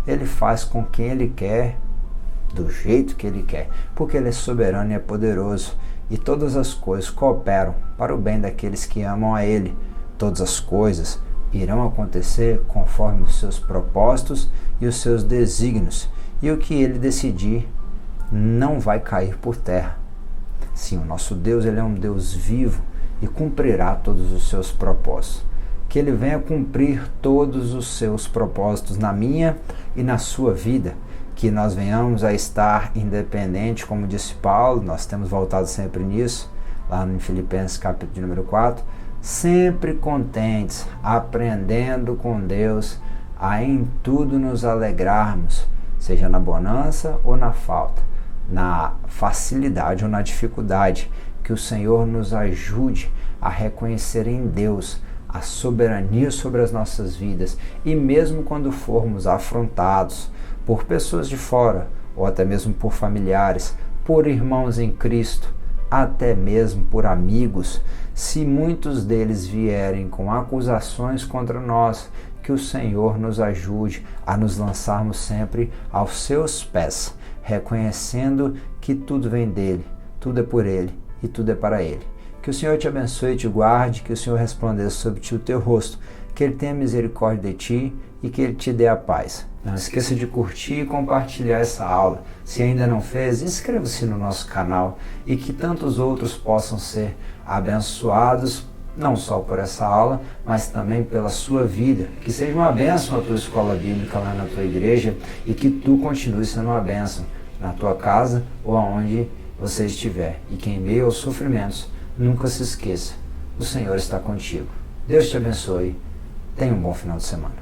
Ele faz com quem Ele quer, do jeito que Ele quer, porque Ele é soberano e é poderoso. E todas as coisas cooperam para o bem daqueles que amam a Ele. Todas as coisas irão acontecer conforme os seus propósitos e os seus desígnios. E o que Ele decidir não vai cair por terra. Sim, o nosso Deus, Ele é um Deus vivo e cumprirá todos os seus propósitos. Que Ele venha cumprir todos os seus propósitos na minha e na sua vida. Que nós venhamos a estar independente, como disse Paulo, nós temos voltado sempre nisso, lá em Filipenses capítulo de número 4, sempre contentes, aprendendo com Deus, a em tudo nos alegrarmos, seja na bonança ou na falta, na facilidade ou na dificuldade, que o Senhor nos ajude a reconhecer em Deus a soberania sobre as nossas vidas, e mesmo quando formos afrontados por pessoas de fora, ou até mesmo por familiares, por irmãos em Cristo, até mesmo por amigos, se muitos deles vierem com acusações contra nós, que o Senhor nos ajude a nos lançarmos sempre aos seus pés, reconhecendo que tudo vem dele, tudo é por ele e tudo é para ele. Que o Senhor te abençoe e te guarde, que o Senhor resplandeça sobre ti o teu rosto, que Ele tenha misericórdia de ti e que Ele te dê a paz. Não esqueça de curtir e compartilhar essa aula. Se ainda não fez, inscreva-se no nosso canal e que tantos outros possam ser abençoados, não só por essa aula, mas também pela sua vida. Que seja uma bênção a tua escola bíblica lá na tua igreja e que tu continue sendo uma bênção na tua casa ou aonde você estiver. E que em meio aos sofrimentos, nunca se esqueça, o Senhor está contigo. Deus te abençoe. Tenha um bom final de semana.